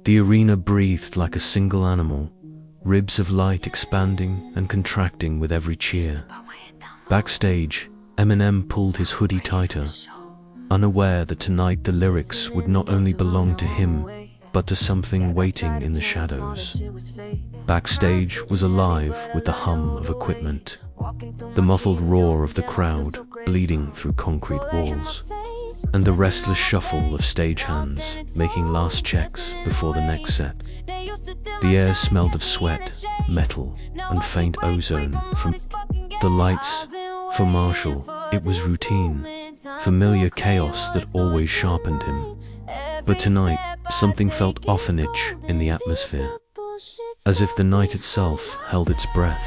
The arena breathed like a single animal, ribs of light expanding and contracting with every cheer. Backstage, Eminem pulled his hoodie tighter, unaware that tonight the lyrics would not only belong to him, but to something waiting in the shadows. Backstage was alive with the hum of equipment, the muffled roar of the crowd bleeding through concrete walls, and the restless shuffle of stagehands making last checks before the next set. The air smelled of sweat, metal, and faint ozone from the lights. For Marshall, it was routine, familiar chaos that always sharpened him. But tonight, something felt off an itch in the atmosphere, as if the night itself held its breath.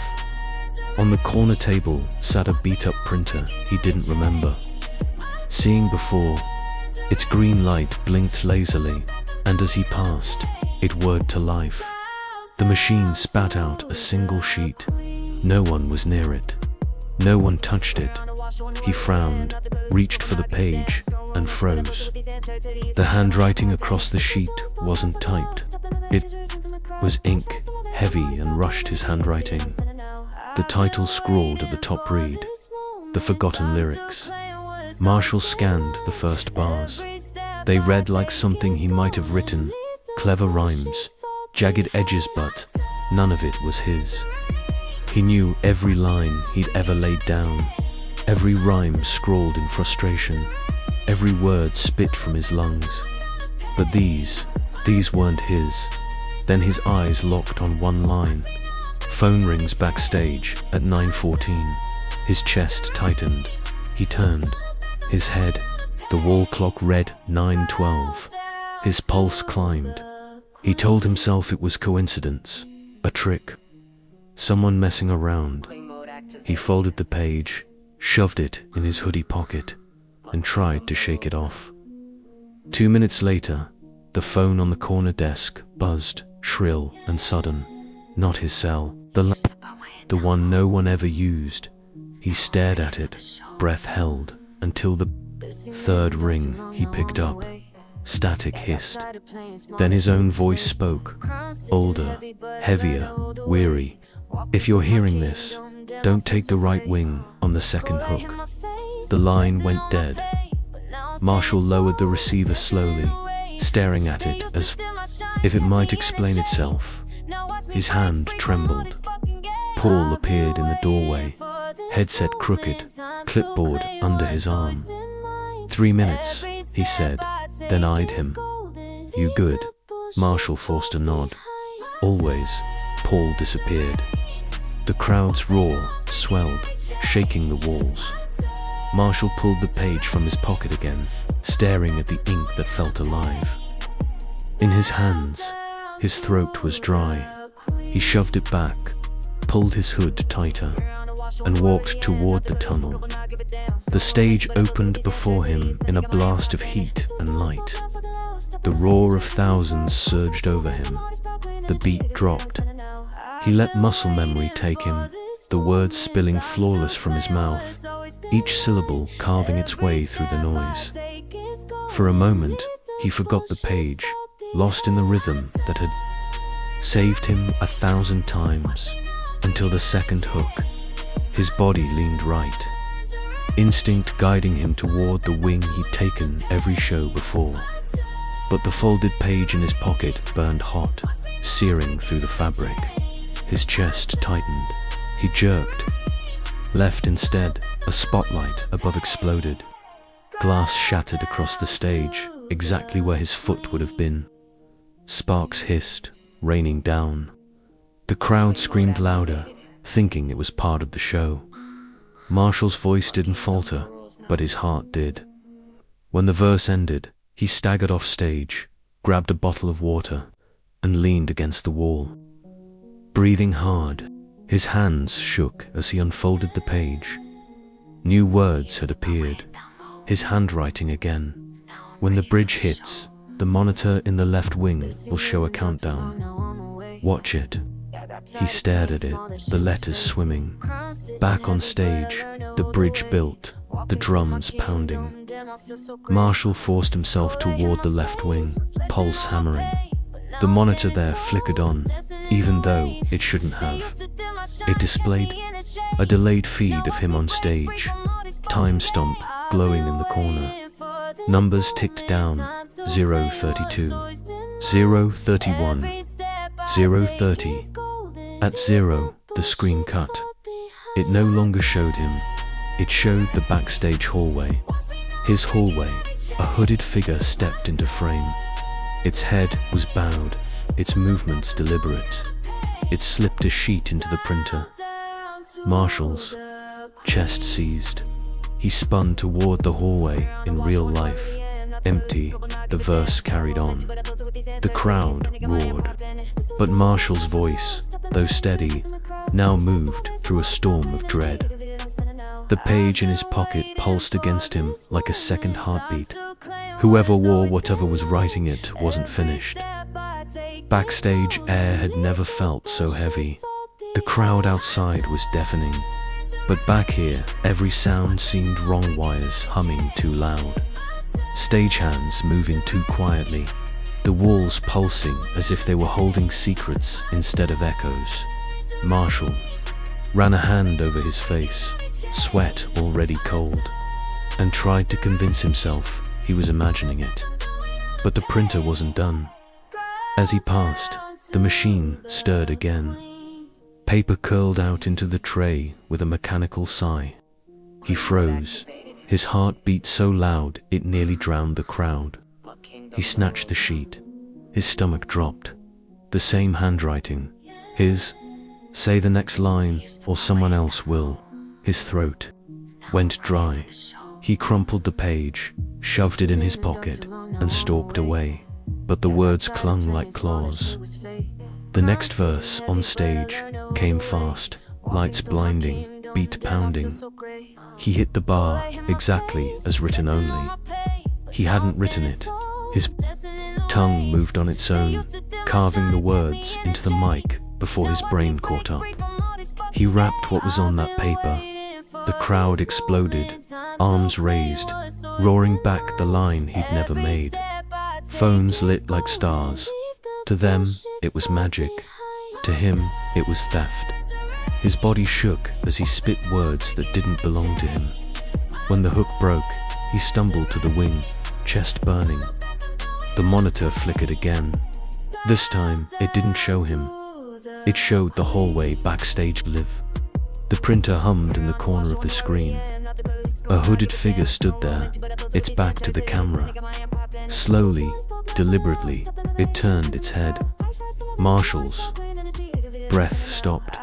On the corner table sat a beat-up printer he didn't remember seeing before. Its green light blinked lazily, and as he passed, it whirred to life. The machine spat out a single sheet. No one was near it. No one touched it. He frowned, reached for the page, and froze. The handwriting across the sheet wasn't typed. It was ink, heavy and rushed his handwriting. The title scrawled at the top read, "The Forgotten Lyrics." Marshall scanned the first bars. They read like something he might have written, clever rhymes, jagged edges, but none of it was his. He knew every line he'd ever laid down, every rhyme scrawled in frustration, every word spit from his lungs. But these weren't his. Then his eyes locked on one line. Phone rings backstage at 9:14. His chest tightened. He turned. His head, the wall clock read 9:12. His pulse climbed. He told himself it was coincidence, a trick, someone messing around. He folded the page, shoved it in his hoodie pocket, and tried to shake it off. 2 minutes later, the phone on the corner desk buzzed, shrill and sudden. Not his cell, the one no one ever used. He stared at it, breath held, until the third ring he picked up. Static hissed. Then his own voice spoke, older, heavier, weary. "If you're hearing this, don't take the right wing on the second hook." The line went dead. Marshall lowered the receiver slowly, staring at it as if it might explain itself. His hand trembled. Paul appeared in the doorway, headset crooked, clipboard under his arm. 3 minutes, he said, then eyed him. "You good?" Marshall forced a nod. "Always." Paul disappeared. The crowd's roar swelled, shaking the walls. Marshall pulled the page from his pocket again, staring at the ink that felt alive. In his hands, his throat was dry. He shoved it back, pulled his hood tighter, and walked toward the tunnel. The stage opened before him in a blast of heat and light. The roar of thousands surged over him. The beat dropped. He let muscle memory take him, the words spilling flawless from his mouth, each syllable carving its way through the noise. For a moment, he forgot the page, lost in the rhythm that had saved him 1,000 times, until the second hook. His body leaned right, instinct guiding him toward the wing he'd taken every show before. But the folded page in his pocket burned hot, searing through the fabric. His chest tightened. He jerked. Left instead, a spotlight above exploded. Glass shattered across the stage, exactly where his foot would have been. Sparks hissed, raining down. The crowd screamed louder, thinking it was part of the show. Marshall's voice didn't falter, but his heart did. When the verse ended, he staggered off stage, grabbed a bottle of water, and leaned against the wall. Breathing hard, his hands shook as he unfolded the page. New words had appeared, his handwriting again. "When the bridge hits, the monitor in the left wing will show a countdown. Watch it." He stared at it, the letters swimming. Back on stage, the bridge built, the drums pounding. Marshall forced himself toward the left wing, pulse hammering. The monitor there flickered on, even though it shouldn't have. It displayed a delayed feed of him on stage, time stamp glowing in the corner. Numbers ticked down, 032, 031, 030. At 0, the screen cut. It no longer showed him. It showed the backstage hallway. His hallway. A hooded figure stepped into frame. Its head was bowed, its movements deliberate. It slipped a sheet into the printer. Marshall's chest seized. He spun toward the hallway in real life. Empty, the verse carried on. The crowd roared. But Marshall's voice, though steady, now moved through a storm of dread. The page in his pocket pulsed against him like a second heartbeat. Whoever wore whatever was writing it wasn't finished. Backstage air had never felt so heavy. The crowd outside was deafening. But back here, every sound seemed wrong, wires humming too loud. Stagehands moving too quietly. The walls pulsing as if they were holding secrets instead of echoes. Marshall ran a hand over his face, sweat already cold, and tried to convince himself he was imagining it. But the printer wasn't done. As he passed, the machine stirred again. Paper curled out into the tray with a mechanical sigh. He froze. His heart beat so loud it nearly drowned the crowd. He snatched the sheet. His stomach dropped. The same handwriting. His, say the next line or someone else will. His throat went dry. He crumpled the page, shoved it in his pocket, and stalked away. But the words clung like claws. The next verse on stage came fast, lights blinding, beat pounding. He hit the bar exactly as written only. He hadn't written it. His tongue moved on its own, carving the words into the mic before his brain caught up. He rapped what was on that paper. The crowd exploded, arms raised, roaring back the line he'd never made. Phones lit like stars. To them, it was magic. To him, it was theft. His body shook as he spit words that didn't belong to him. When the hook broke, he stumbled to the wing, chest burning. The monitor flickered again. This time, it didn't show him. It showed the hallway backstage live. The printer hummed in the corner of the screen. A hooded figure stood there, its back to the camera. Slowly, deliberately, it turned its head. Marshall's breath stopped.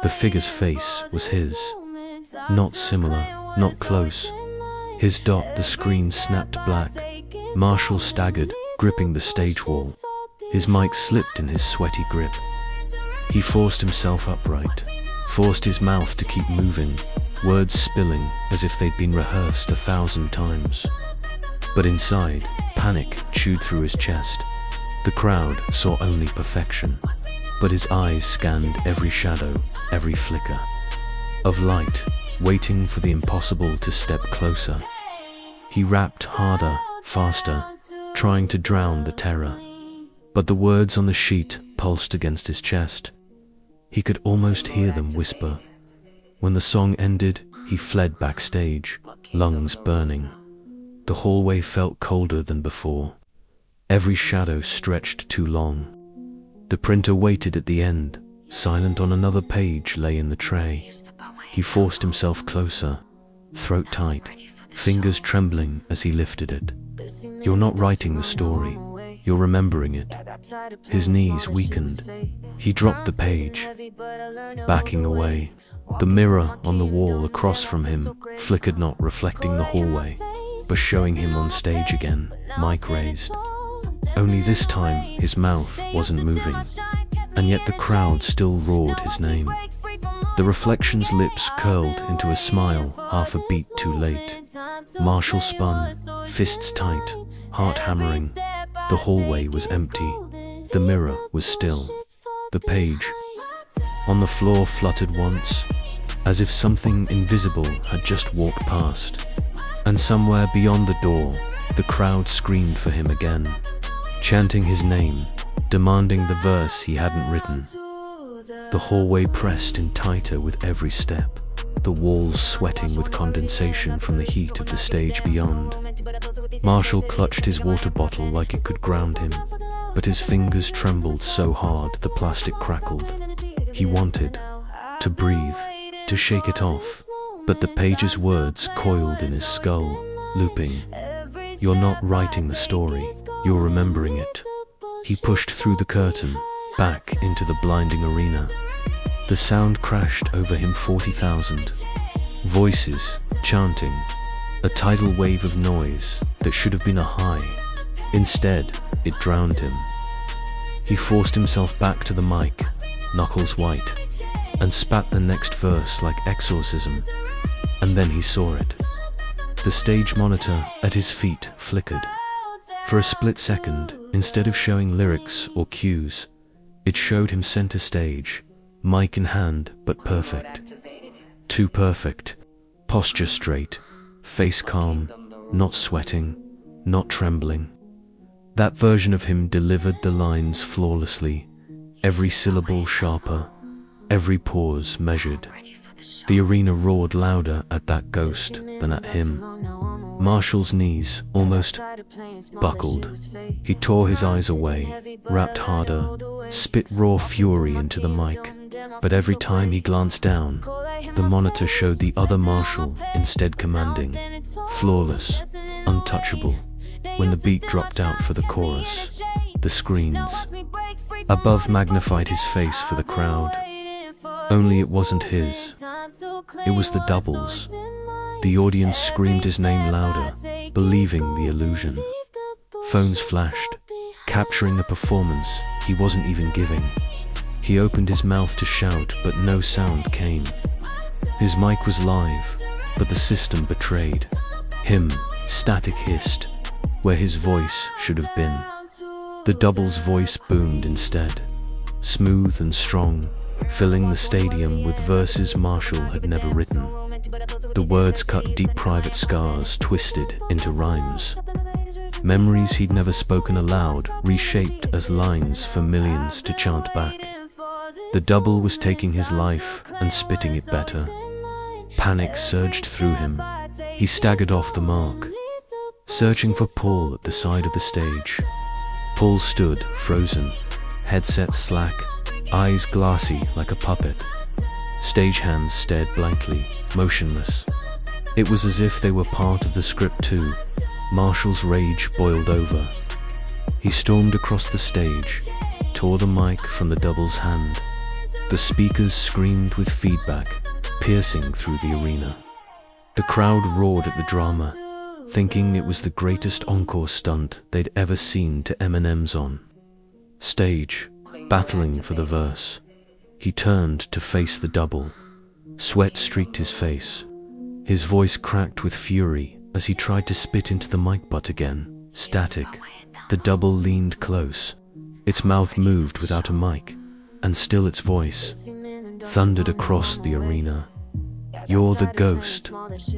The figure's face was his. Not similar, not close. His dot, the screen snapped black. Marshall staggered, gripping the stage wall. His mic slipped in his sweaty grip. He forced himself upright, forced his mouth to keep moving, words spilling as if they'd been rehearsed 1,000 times. But inside, panic chewed through his chest. The crowd saw only perfection, but his eyes scanned every shadow, every flicker of light, waiting for the impossible to step closer. He rapped harder, faster, trying to drown the terror. But the words on the sheet pulsed against his chest. He could almost hear them whisper. When the song ended, he fled backstage, lungs burning. The hallway felt colder than before. Every shadow stretched too long. The printer waited at the end, silent on another page lay in the tray. He forced himself closer, throat tight, fingers trembling as he lifted it. You're not writing the story, you're remembering it. His knees weakened. He dropped the page, backing away. The mirror on the wall across from him flickered, not reflecting the hallway, but showing him on stage again, mic raised. Only this time his mouth wasn't moving, and yet the crowd still roared his name. The reflection's lips curled into a smile half a beat too late. Marshall spun, fists tight, heart hammering. The hallway was empty. The mirror was still. The page on the floor fluttered once, as if something invisible had just walked past. And somewhere beyond the door, the crowd screamed for him again, chanting his name, demanding the verse he hadn't written. The hallway pressed in tighter with every step, the walls sweating with condensation from the heat of the stage beyond. Marshall clutched his water bottle like it could ground him, but his fingers trembled so hard the plastic crackled. He wanted to breathe, to shake it off, but the page's words coiled in his skull, looping. "You're not writing the story, you're remembering it." He pushed through the curtain, back into the blinding arena. The sound crashed over him, 40,000 voices chanting, a tidal wave of noise that should have been a high. Instead, it drowned him. He forced himself back to the mic, knuckles white, and spat the next verse like exorcism. And then he saw it. The stage monitor at his feet flickered. For a split second, instead of showing lyrics or cues, it showed him center stage, mic in hand, but perfect. Too perfect. Posture straight, face calm, not sweating, not trembling. That version of him delivered the lines flawlessly, every syllable sharper, every pause measured. The arena roared louder at that ghost than at him. Marshall's knees almost buckled. He tore his eyes away, rapped harder, spit raw fury into the mic. But every time he glanced down, the monitor showed the other Marshall instead, commanding, flawless, untouchable. When the beat dropped out for the chorus, the screens above magnified his face for the crowd. Only it wasn't his. It was the double's. The audience screamed his name louder, believing the illusion. Phones flashed, capturing a performance he wasn't even giving. He opened his mouth to shout, but no sound came. His mic was live, but the system betrayed him. Static hissed where his voice should have been. The double's voice boomed instead, smooth and strong, filling the stadium with verses Marshall had never written. The words cut deep private scars, twisted into rhymes. Memories he'd never spoken aloud, reshaped as lines for millions to chant back. The double was taking his life and spitting it better. Panic surged through him. He staggered off the mark, searching for Paul at the side of the stage. Paul stood, frozen, headset slack, eyes glassy like a puppet. Stagehands stared blankly, motionless. It was as if they were part of the script too. Marshall's rage boiled over. He stormed across the stage, tore the mic from the double's hand. The speakers screamed with feedback, piercing through the arena. The crowd roared at the drama, thinking it was the greatest encore stunt they'd ever seen to Eminem's on stage, battling for the verse. He turned to face the double. Sweat streaked his face. His voice cracked with fury as he tried to spit into the mic butt again. Static. The double leaned close. Its mouth moved without a mic, and still its voice thundered across the arena. "You're the ghost,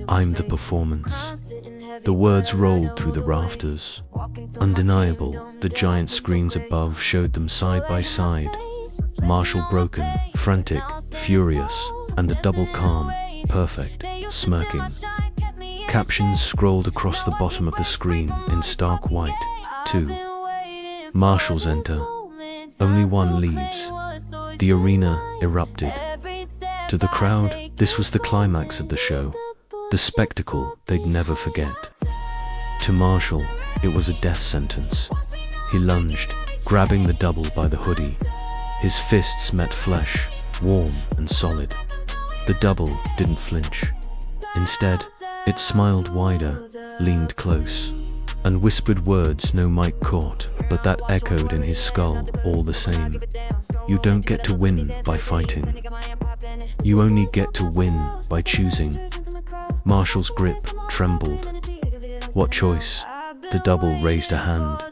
I'm the performance." The words rolled through the rafters. Undeniable, the giant screens above showed them side by side. Marshall broken, frantic, furious, and the double calm, perfect, smirking. Captions scrolled across the bottom of the screen in stark white. 2 Marshals enter. Only one leaves. The arena erupted. To the crowd, this was the climax of the show, the spectacle they'd never forget. To Marshall, it was a death sentence. He lunged, grabbing the double by the hoodie. His fists met flesh, warm and solid. The double didn't flinch. Instead, it smiled wider, leaned close, and whispered words no mic caught, but that echoed in his skull all the same. "You don't get to win by fighting. You only get to win by choosing." Marshall's grip trembled. What choice? The double raised a hand.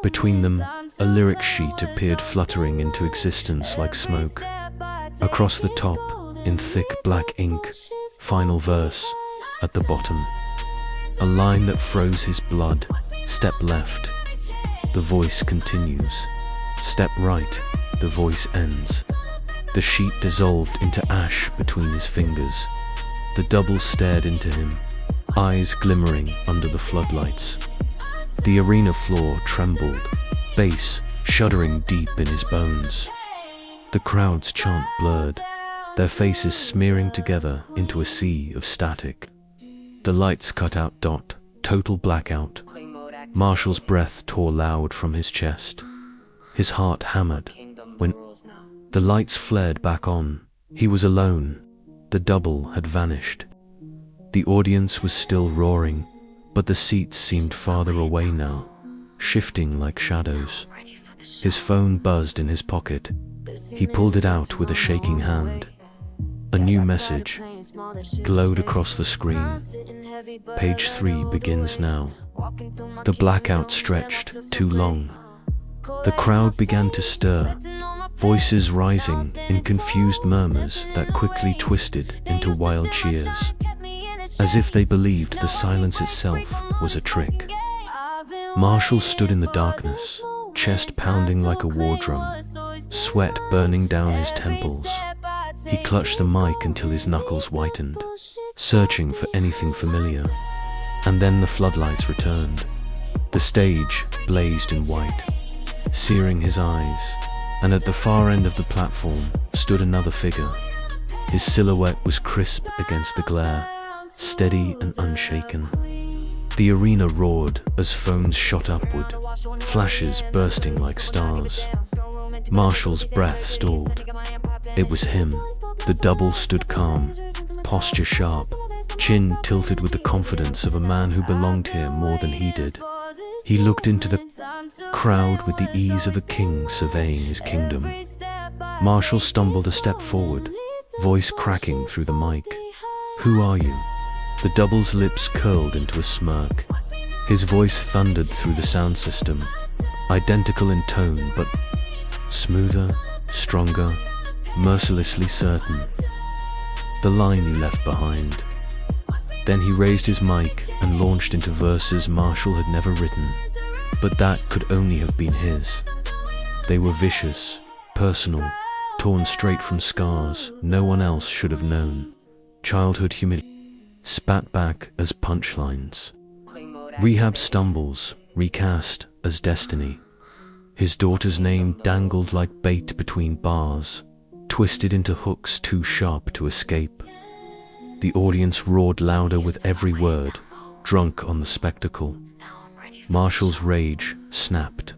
Between them, a lyric sheet appeared fluttering into existence like smoke. Across the top, in thick black ink, final verse. At the bottom, a line that froze his blood. Step left. The voice continues. Step right, the voice ends. The sheet dissolved into ash between his fingers. The double stared into him, eyes glimmering under the floodlights. The arena floor trembled, bass shuddering deep in his bones. The crowd's chant blurred, their faces smearing together into a sea of static. The lights cut out. Total blackout. Marshall's breath tore loud from his chest. His heart hammered. When the lights flared back on, he was alone. The double had vanished. The audience was still roaring, but the seats seemed farther away now, shifting like shadows. His phone buzzed in his pocket. He pulled it out with a shaking hand. A new message glowed across the screen. Page 3 begins now. The blackout stretched too long. The crowd began to stir, voices rising in confused murmurs that quickly twisted into wild cheers, as if they believed the silence itself was a trick. Marshall stood in the darkness, chest pounding like a war drum, sweat burning down his temples. He clutched the mic until his knuckles whitened, searching for anything familiar. And then the floodlights returned. The stage blazed in white, searing his eyes, and at the far end of the platform stood another figure. His silhouette was crisp against the glare, steady and unshaken. The arena roared as phones shot upward, flashes bursting like stars. Marshall's breath stalled. It was him. The double stood calm, posture sharp, chin tilted with the confidence of a man who belonged here more than he did. He looked into the crowd with the ease of a king surveying his kingdom. Marshall stumbled a step forward, voice cracking through the mic. "Who are you?" The double's lips curled into a smirk. His voice thundered through the sound system, identical in tone but smoother, stronger, mercilessly certain. "The line you left behind." Then he raised his mic and launched into verses Marshall had never written, but that could only have been his. They were vicious, personal, torn straight from scars no one else should have known. Childhood humility spat back as punchlines. Rehab stumbles, recast as destiny. His daughter's name dangled like bait between bars, twisted into hooks too sharp to escape. The audience roared louder with every word, drunk on the spectacle. Marshall's rage snapped.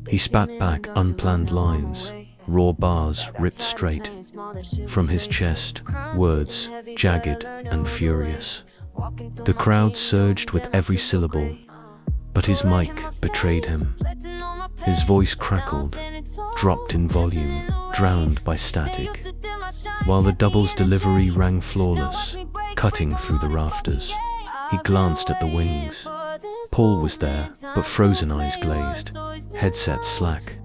He spat back unplanned lines, raw bars ripped straight from his chest, words jagged and furious. The crowd surged with every syllable, but his mic betrayed him. His voice crackled, dropped in volume, drowned by static, while the double's delivery rang flawless, cutting through the rafters. He glanced at the wings. Paul was there, but frozen eyes glazed, headset slack.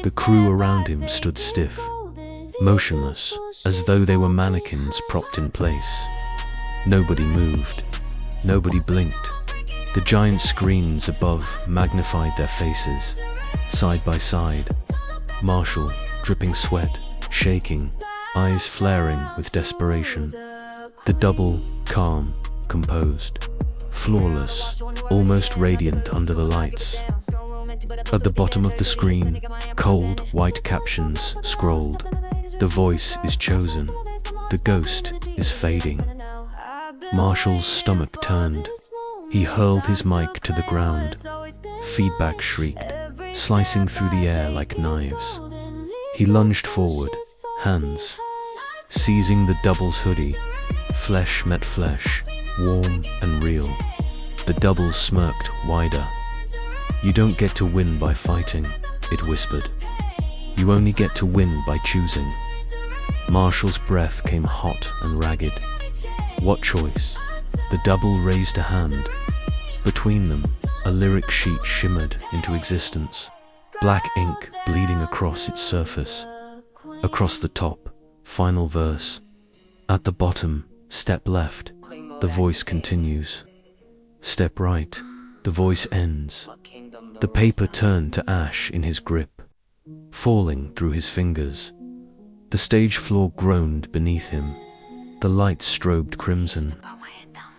The crew around him stood stiff, motionless, as though they were mannequins propped in place. Nobody moved. Nobody blinked. The giant screens above magnified their faces, side by side. Marshall, dripping sweat, shaking, eyes flaring with desperation. The double, calm, composed, flawless, almost radiant under the lights. At the bottom of the screen, cold, white captions scrolled. "The voice is chosen. The ghost is fading." Marshall's stomach turned. He hurled his mic to the ground. Feedback shrieked, slicing through the air like knives. He lunged forward, hands seizing the double's hoodie. Flesh met flesh, warm and real. The double smirked wider. "You don't get to win by fighting," it whispered. "You only get to win by choosing." Marshall's breath came hot and ragged. What choice? The double raised a hand. Between them, a lyric sheet shimmered into existence, black ink bleeding across its surface. Across the top, final verse. At the bottom, step left, the voice continues. Step right, the voice ends. The paper turned to ash in his grip. falling through his fingers. The stage floor groaned beneath him. The lights strobed crimson.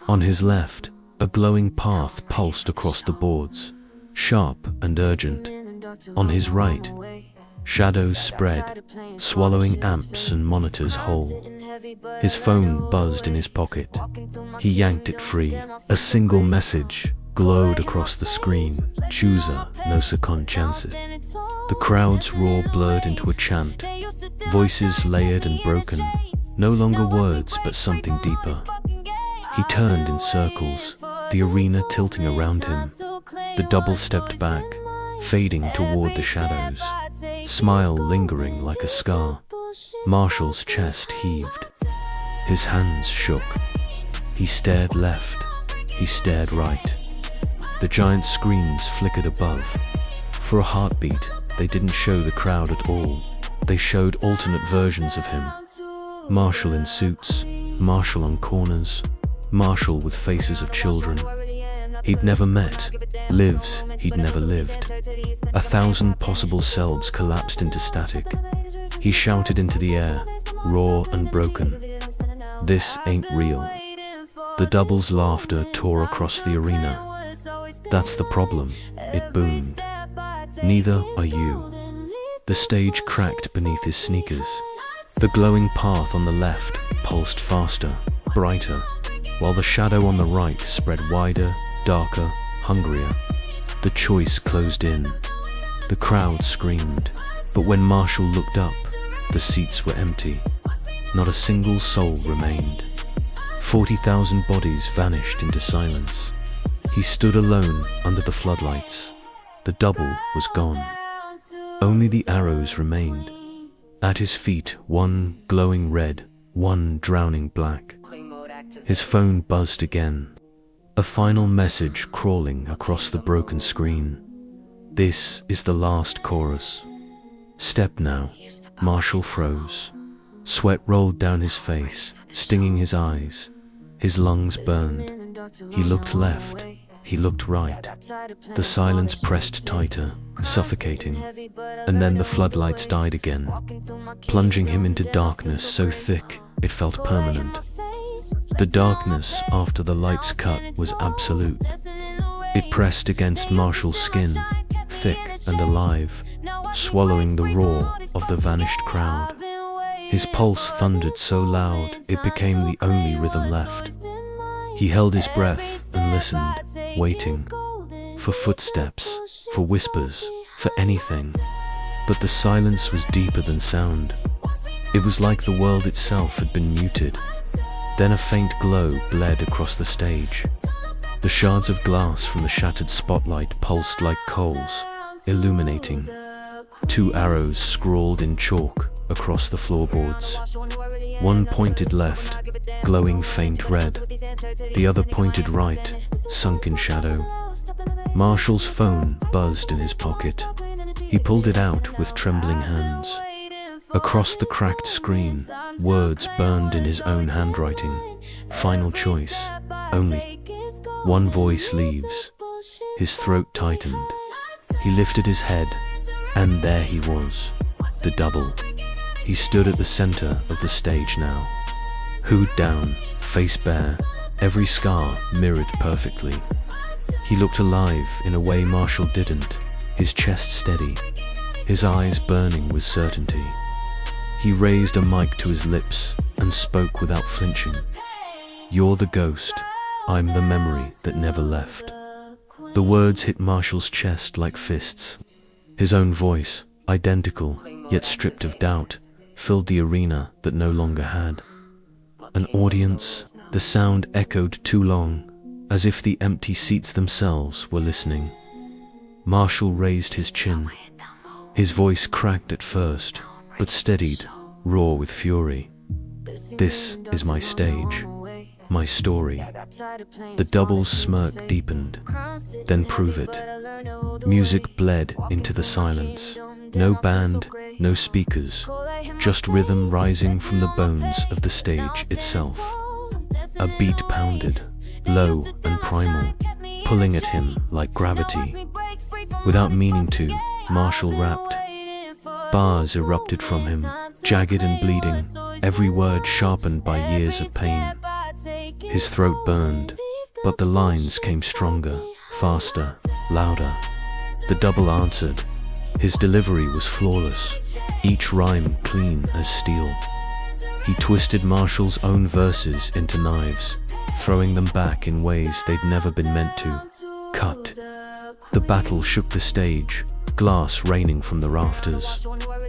On his left, a glowing path pulsed across the boards, sharp and urgent. On his right, shadows spread, swallowing amps and monitors whole. His phone buzzed in his pocket. He yanked it free. A single message glowed across the screen. Chooser, no second chances. The crowd's roar blurred into a chant. Voices layered and broken. No longer words, but something deeper. He turned in circles, the arena tilting around him. The double stepped back, fading toward the shadows, smile lingering like a scar. Marshall's chest heaved. His hands shook. He stared left. He stared right. The giant screens flickered above. For a heartbeat, they didn't show the crowd at all. They showed alternate versions of him. Marshall in suits, Marshall on corners, Marshall with faces of children he'd never met, lives he'd never lived. 1,000 possible selves collapsed into static. He shouted into the air, raw and broken, "This ain't real." The double's laughter tore across the arena. "That's the problem," it boomed. "Neither are you." The stage cracked beneath his sneakers. The glowing path on the left pulsed faster, brighter, while the shadow on the right spread wider, darker, hungrier. The choice closed in. The crowd screamed, but when Marshall looked up, the seats were empty. Not a single soul remained. 40,000 bodies vanished into silence. He stood alone under the floodlights. The double was gone. Only the arrows remained. At his feet, one glowing red, one drowning black. His phone buzzed again. A final message crawling across the broken screen. "This is the last chorus. Step now." Marshall froze. Sweat rolled down his face, stinging his eyes. His lungs burned. He looked left. He looked right. The silence pressed tighter, suffocating. And then the floodlights died again, plunging him into darkness so thick it felt permanent. The darkness after the lights cut was absolute. It pressed against Marshall's skin, thick and alive, swallowing the roar of the vanished crowd. His pulse thundered so loud it became the only rhythm left. He held his breath and listened, waiting for footsteps, for whispers, for anything. But the silence was deeper than sound. It was like the world itself had been muted. Then a faint glow bled across the stage. The shards of glass from the shattered spotlight pulsed like coals, illuminating. 2 arrows scrawled in chalk across the floorboards. One pointed left, glowing faint red. The other pointed right, sunk in shadow. Marshall's phone buzzed in his pocket. He pulled it out with trembling hands. Across the cracked screen, words burned in his own handwriting. Final choice. Only one voice leaves. His throat tightened. He lifted his head, and there he was, the double. He stood at the center of the stage now. Hood down, face bare, every scar mirrored perfectly. He looked alive in a way Marshall didn't, his chest steady, his eyes burning with certainty. He raised a mic to his lips and spoke without flinching. "You're the ghost, I'm the memory that never left." The words hit Marshall's chest like fists. His own voice, identical, yet stripped of doubt, filled the arena that no longer had an audience. The sound echoed too long, as if the empty seats themselves were listening. Marshall raised his chin. His voice cracked at first, but steadied, raw with fury. "This is my stage, my story." The double's smirk deepened. "Then prove it." Music bled into the silence. No band, no speakers, just rhythm rising from the bones of the stage itself. A beat pounded, low and primal, pulling at him like gravity. Without meaning to, Marshall rapped, Bars erupted from him, jagged and bleeding, every word sharpened by years of pain. His throat burned, but the lines came stronger, faster, louder. The double answered. His delivery was flawless, each rhyme clean as steel. He twisted Marshall's own verses into knives, throwing them back in ways they'd never been meant to. Cut. The battle shook the stage, glass raining from the rafters,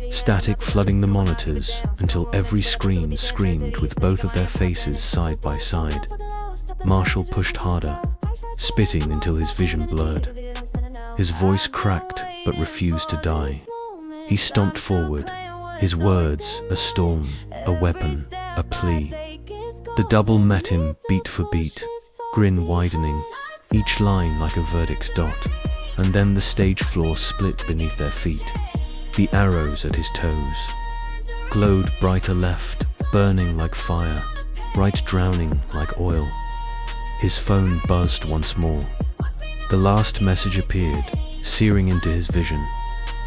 static flooding the monitors until every screen screamed with both of their faces side by side. Marshall pushed harder, spitting until his vision blurred. His voice cracked but refused to die. He stomped forward, his words a storm, a weapon, a plea. The double met him beat for beat, grin widening, each line like a verdict dot, and then the stage floor split beneath their feet. The arrows at his toes glowed brighter left, burning like fire, right drowning like oil. His phone buzzed once more. The last message appeared, searing into his vision.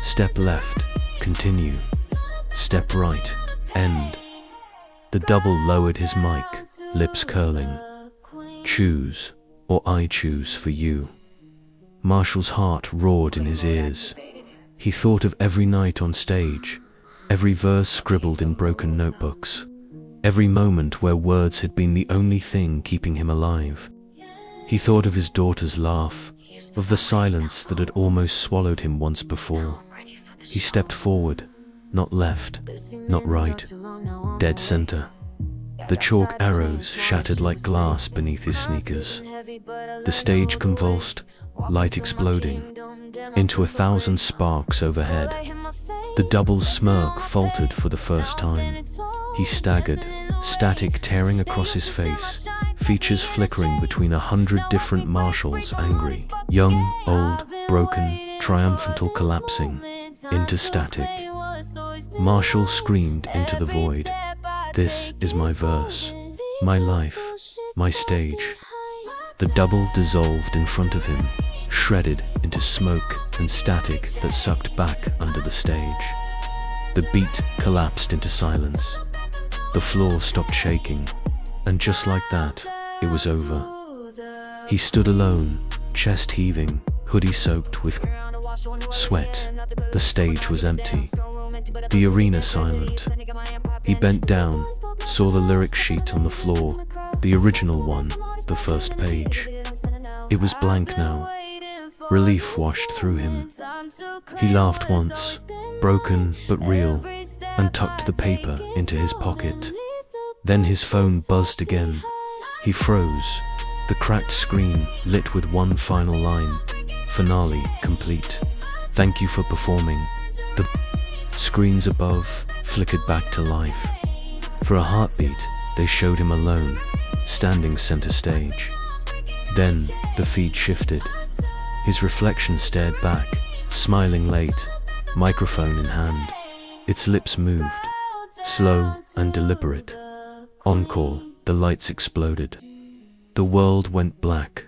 Step left, continue. Step right, end. The double lowered his mic, lips curling. Choose, or I choose for you. Marshall's heart roared in his ears. He thought of every night on stage, every verse scribbled in broken notebooks, every moment where words had been the only thing keeping him alive. He thought of his daughter's laugh, of the silence that had almost swallowed him once before. He stepped forward, not left, not right, dead center. The chalk arrows shattered like glass beneath his sneakers. The stage convulsed, light exploding, into 1,000 sparks overhead. The double's smirk faltered for the first time. He staggered, static tearing across his face, features flickering between 100 different Marshalls, angry, young, old, broken, triumphant, all collapsing into static. Marshall screamed into the void. This is my verse, my life, my stage. The double dissolved in front of him, shredded into smoke and static that sucked back under the stage. The beat collapsed into silence. The floor stopped shaking, and just like that, it was over. He stood alone, chest heaving, hoodie soaked with sweat. The stage was empty, the arena silent. He bent down, saw the lyric sheet on the floor, the original one, the first page. It was blank now. Relief washed through him. He laughed once, broken but real, and tucked the paper into his pocket. Then his phone buzzed again. He froze, the cracked screen lit with one final line. Finale complete. Thank you for performing. The screens above flickered back to life. For a heartbeat, they showed him alone, standing center stage. Then the feed shifted. His reflection stared back, smiling late, microphone in hand. Its lips moved, slow and deliberate. Encore, the lights exploded. The world went black.